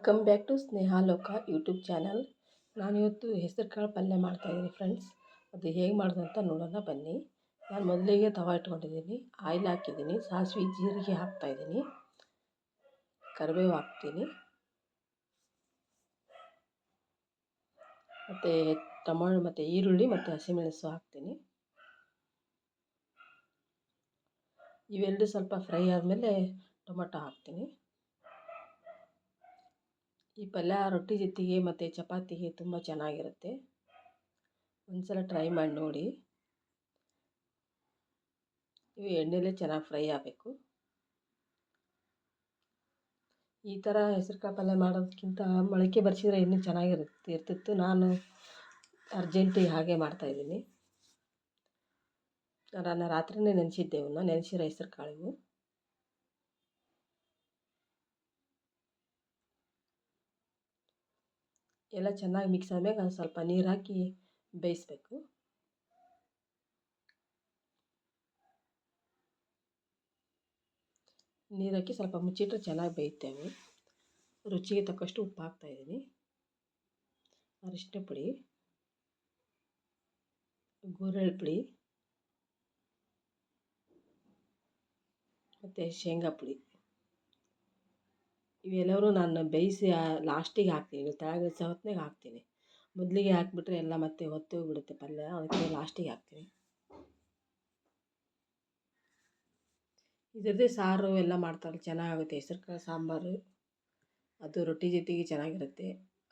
Welcome back to ಸ್ನೇಹ ಲೋಕ YouTube channel. ನಾನಿವತ್ತು ಹೆಸರು ಕಾಳು ಪಲ್ಯ ಮಾಡ್ತಾಯಿದ್ದೀನಿ ಫ್ರೆಂಡ್ಸ್. ಅದು ಹೇಗೆ ಮಾಡೋದು ಅಂತ ನೋಡೋಣ ಬನ್ನಿ. ನಾನು ಮೊದಲಿಗೆ ತವಾ ಇಟ್ಕೊಂಡಿದ್ದೀನಿ, ಆಯಿಲ್ ಹಾಕಿದ್ದೀನಿ, ಸಾಸಿವೆ ಜೀರಿಗೆ ಹಾಕ್ತಾಯಿದ್ದೀನಿ, ಕರಿಬೇವು ಹಾಕ್ತೀನಿ, ಮತ್ತು ಟೊಮಾಟೊ ಮತ್ತು ಈರುಳ್ಳಿ ಮತ್ತು ಹಸಿಮೆಣಸು ಹಾಕ್ತೀನಿ. ಇವೆರಡು ಸ್ವಲ್ಪ ಫ್ರೈ ಆದಮೇಲೆ ಟೊಮೆಟೊ ಹಾಕ್ತೀನಿ. ಈ ಪಲ್ಯ ರೊಟ್ಟಿ ಜೊತೆಗೆ ಮತ್ತು ಚಪಾತಿಗೆ ತುಂಬ ಚೆನ್ನಾಗಿರುತ್ತೆ. ಒಂದ್ಸಲ ಟ್ರೈ ಮಾಡಿ ನೋಡಿ. ಇವು ಎಣ್ಣೆಲೇ ಚೆನ್ನಾಗಿ ಫ್ರೈ ಆಗಬೇಕು. ಈ ಥರ ಹೆಸರುಕಾಳು ಪಲ್ಯ ಮಾಡೋದಕ್ಕಿಂತ ಮೊಳಕೆ ಬರಿಸಿದ್ರೆ ಇನ್ನೂ ಇರ್ತಿತ್ತು. ನಾನು ಅರ್ಜೆಂಟಿಗೆ ಹಾಗೆ ಮಾಡ್ತಾಯಿದ್ದೀನಿ. ನಾನು ರಾತ್ರಿನೇ ನೆನೆಸಿದ್ದೆ, ನೆನೆಸಿರೋ ಹೆಸರು ಕಾಳು. ಎಲ್ಲ ಚೆನ್ನಾಗಿ ಮಿಕ್ಸ್ ಆದಮೇಲೆ ಒಂದು ಸ್ವಲ್ಪ ನೀರು ಹಾಕಿ ಬೇಯಿಸಬೇಕು. ನೀರು ಹಾಕಿ ಸ್ವಲ್ಪ ಮುಚ್ಚಿಟ್ರೆ ಚೆನ್ನಾಗಿ ಬೇಯ್ತೇವೆ. ರುಚಿಗೆ ತಕ್ಕಷ್ಟು ಉಪ್ಪು ಹಾಕ್ತಾಯಿದ್ದೀನಿ, ಅರಿಶಿನ ಪುಡಿ, ಗುರೆಳ್ಳು ಪುಡಿ ಮತ್ತು ಶೇಂಗಾ ಪುಡಿ. ಇವೆಲ್ಲವೂ ನಾನು ಬೇಯಿಸಿ ಲಾಸ್ಟಿಗೆ ಹಾಕ್ತೀನಿ, ತೆಳಗೆ ಸವತ್ನಾಗ ಹಾಕ್ತೀನಿ. ಮೊದಲಿಗೆ ಹಾಕಿಬಿಟ್ರೆ ಎಲ್ಲ ಮತ್ತೆ ಹೊತ್ತು ಬಿಡುತ್ತೆ ಪಲ್ಯ, ಅದಕ್ಕೆ ಲಾಸ್ಟಿಗೆ ಹಾಕ್ತೀನಿ. ಇದರದ್ದೇ ಸಾರು ಎಲ್ಲ ಮಾಡ್ತಾರೆ, ಚೆನ್ನಾಗುತ್ತೆ. ಹೆಸರುಕಾಳು ಸಾಂಬಾರು ಅದು ರೊಟ್ಟಿ ಜೊತೆಗೆ ಚೆನ್ನಾಗಿರುತ್ತೆ,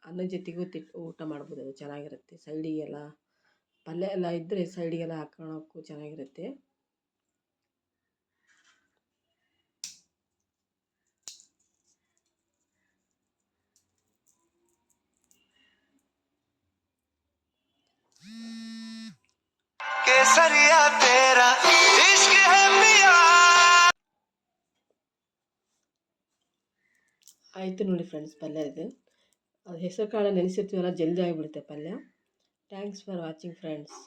ಅನ್ನದ ಜೊತೆಗೂ ಊಟ ಮಾಡ್ಬೋದು. ಅದು ಚೆನ್ನಾಗಿರುತ್ತೆ. ಸೈಡಿಗೆಲ್ಲ ಪಲ್ಯ ಎಲ್ಲ ಇದ್ದರೆ ಸೈಡಿಗೆಲ್ಲ ಹಾಕೊಳ್ಳೋಕ್ಕೂ ಚೆನ್ನಾಗಿರುತ್ತೆ. ಕೇಸರಿಯ ತೇರಾ ಇಶ್ಕ್ ಹೈ ಪಿಯಾ. ಆಯಿತು ನೋಡಿ ಫ್ರೆಂಡ್ಸ್, ಪಲ್ಯ ಇದು. ಅದು ಹೆಸರು ಕಾಳು ನೆನೆಸಿರ್ತೀವಲ್ಲ, ಜಲ್ದಿ ಆಗಿಬಿಡುತ್ತೆ ಪಲ್ಯ. Thanks for watching friends.